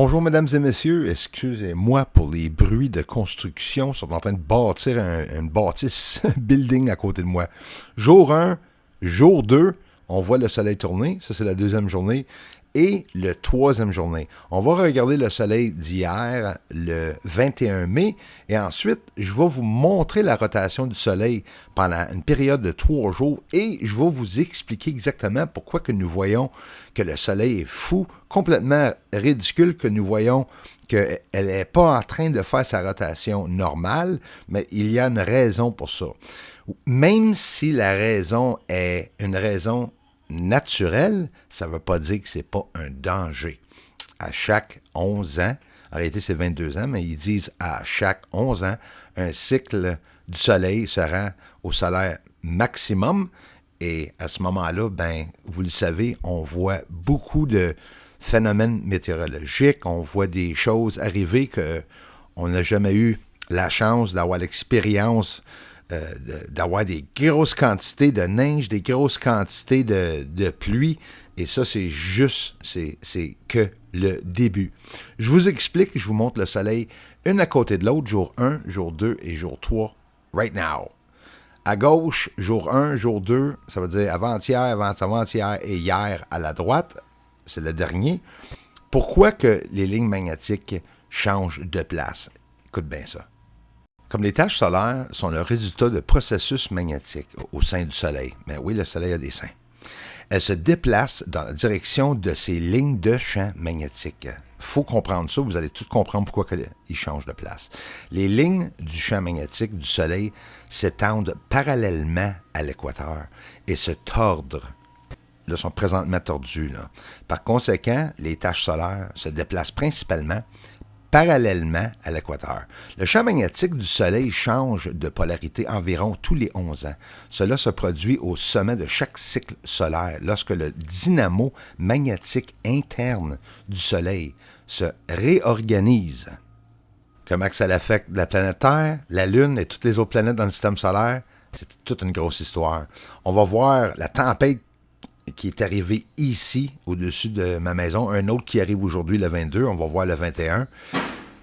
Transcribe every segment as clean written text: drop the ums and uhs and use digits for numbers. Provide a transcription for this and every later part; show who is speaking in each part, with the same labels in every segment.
Speaker 1: Bonjour mesdames et messieurs, excusez-moi pour les bruits de construction. Ils sont en train de bâtir une bâtisse building à côté de moi. Jour 1, jour 2, on voit le soleil tourner, ça c'est la deuxième journée, et le troisième journée. On va regarder le soleil d'hier, le 21 mai, et ensuite je vais vous montrer la rotation du soleil pendant une période de 3 jours, et je vais vous expliquer exactement pourquoi que nous voyons que le soleil est fou, complètement ridicule, que nous voyons qu'elle n'est pas en train de faire sa rotation normale, mais il y a une raison pour ça. Même si la raison est une raison naturelle, ça ne veut pas dire que ce n'est pas un danger. À chaque 11 ans, en réalité c'est 22 ans, mais ils disent à chaque 11 ans, un cycle du soleil se rend au solaire maximum. Et à ce moment-là, ben, vous le savez, on voit beaucoup de phénomènes météorologiques, on voit des choses arriver qu'on n'a jamais eu la chance d'avoir l'expérience d'avoir des grosses quantités de neige, des grosses quantités de pluie. Et ça, c'est juste, c'est que le début. Je vous explique, je vous montre le soleil une à côté de l'autre, jour 1, jour 2 et jour 3, right now. À gauche, jour 1, jour 2, ça veut dire avant-hier, avant-avant-hier et hier à la droite, c'est le dernier. Pourquoi que les lignes magnétiques changent de place? Écoute bien ça. Comme les taches solaires sont le résultat de processus magnétiques au sein du Soleil, mais oui, le Soleil a des seins, elles se déplacent dans la direction de ces lignes de champ magnétique. Il faut comprendre ça, vous allez tout comprendre pourquoi ils changent de place. Les lignes du champ magnétique du Soleil s'étendent parallèlement à l'équateur et se tordent. Là, sont présentement tordus. Là. Par conséquent, les taches solaires se déplacent principalement parallèlement à l'équateur. Le champ magnétique du Soleil change de polarité environ tous les 11 ans. Cela se produit au sommet de chaque cycle solaire, lorsque le dynamo magnétique interne du Soleil se réorganise. Comment ça affecte la planète Terre, la Lune et toutes les autres planètes dans le système solaire? C'est toute une grosse histoire. On va voir la tempête qui est arrivé ici, au-dessus de ma maison. Un autre qui arrive aujourd'hui, le 22. On va voir le 21.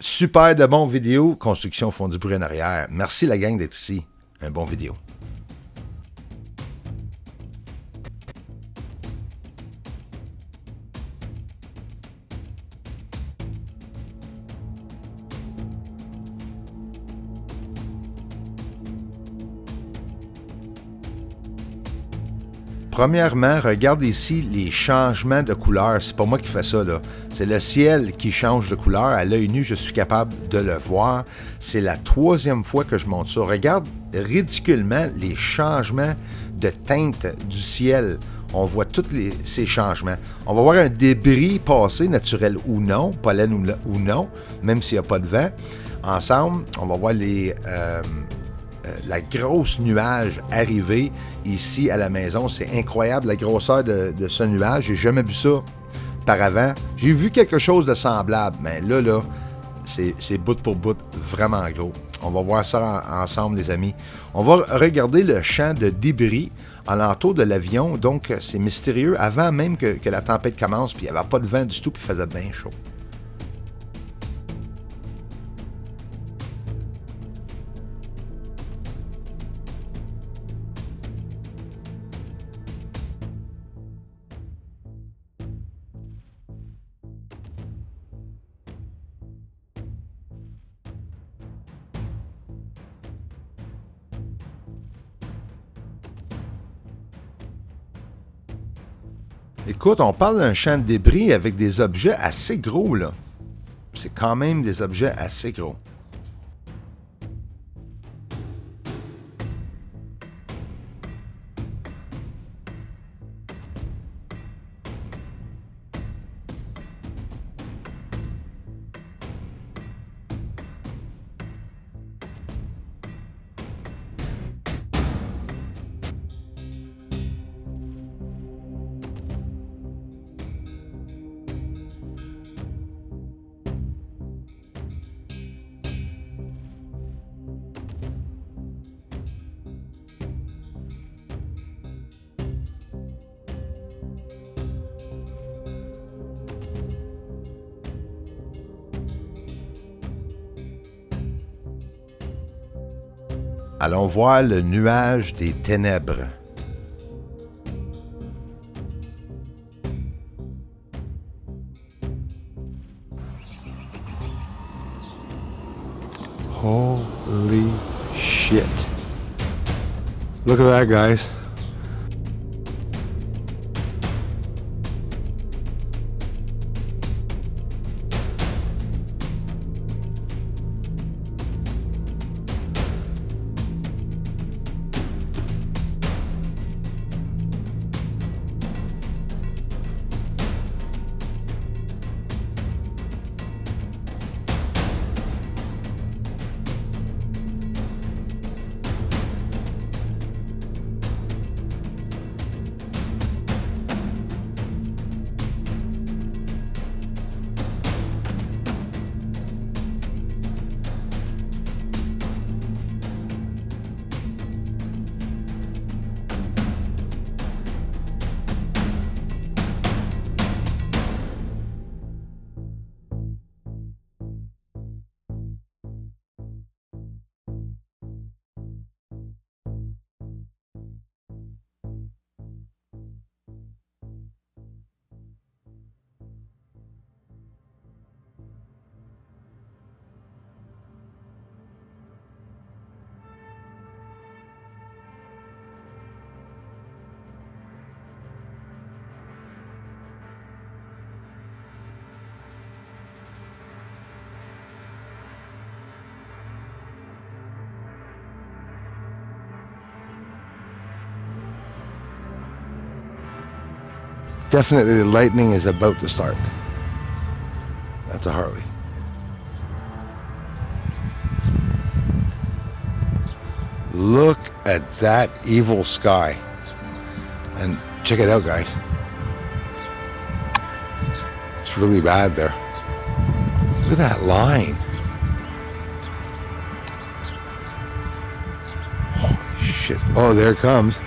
Speaker 1: Super de bons vidéos. Construction font du bruit en arrière. Merci la gang d'être ici. Un bon vidéo. Premièrement, regarde ici les changements de couleur. C'est pas moi qui fais ça, là. C'est le ciel qui change de couleur. À l'œil nu, je suis capable de le voir. C'est la troisième fois que je montre ça. Regarde ridiculement les changements de teinte du ciel. On voit tous ces changements. On va voir un débris passer, naturel ou non, pollen ou non, même s'il n'y a pas de vent. Ensemble, on va voir la grosse nuage arriver ici à la maison. C'est incroyable la grosseur de ce nuage. J'ai jamais vu ça par avant. J'ai vu quelque chose de semblable, mais là, c'est bout pour bout vraiment gros. On va voir ça ensemble, les amis. On va regarder le champ de débris alentour de l'avion. Donc, c'est mystérieux. Avant même que la tempête commence, puis il n'y avait pas de vent du tout, puis il faisait bien chaud. Écoute, on parle d'un champ de débris avec des objets assez gros, là. C'est quand même des objets assez gros. Allons voir le nuage des ténèbres. Holy shit. Look at that, guys. Definitely the lightning is about to start. That's a Harley. Look at that evil sky. And check it out, guys. It's really bad there. Look at that line. Holy shit. Oh, there it comes.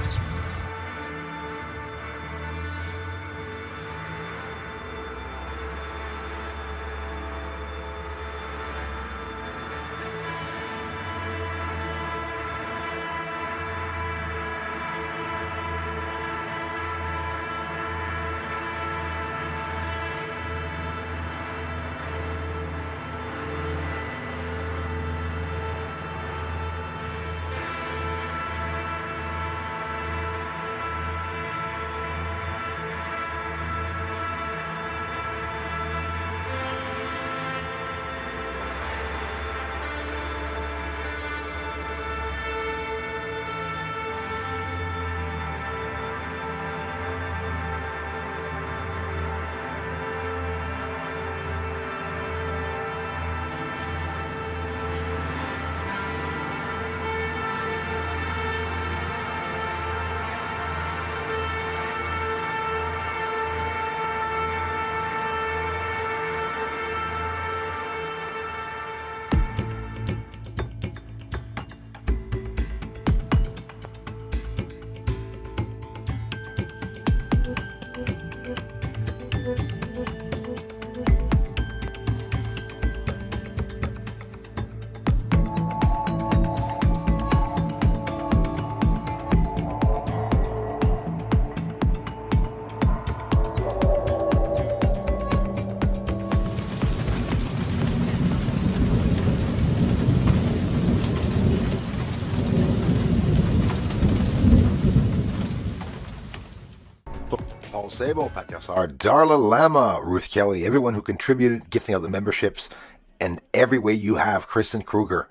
Speaker 1: Paul Sabo, Pat Yassar, Darla Lama, Ruth Kelly, everyone who contributed, gifting out the memberships, and every way you have, Kristen Kruger,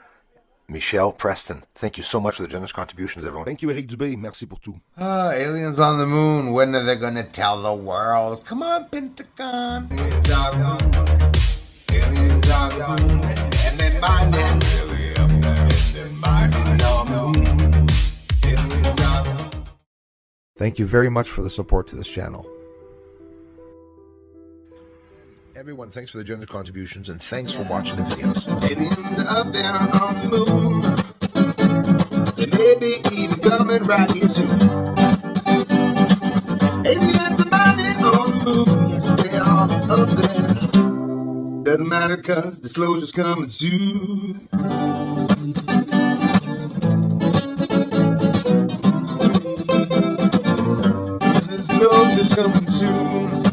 Speaker 1: Michelle Preston. Thank you so much for the generous contributions, everyone. Thank you, Eric Dubé. Merci pour tout.
Speaker 2: Aliens on the moon. When are they gonna tell the world? Come on, Pentagon. Aliens on the moon. Aliens on the moon. And they're mining really up there. And they're mining on the moon. Aliens on the moon.
Speaker 1: Thank you very much for the support to this channel. Everyone, thanks for the generous contributions, and thanks for watching the videos.
Speaker 2: Aliens up there on the moon. They may be even coming right here soon. Aliens are mining on the moon. Yes, they are up there. Doesn't matter, cause disclosure's coming soon. It's coming soon.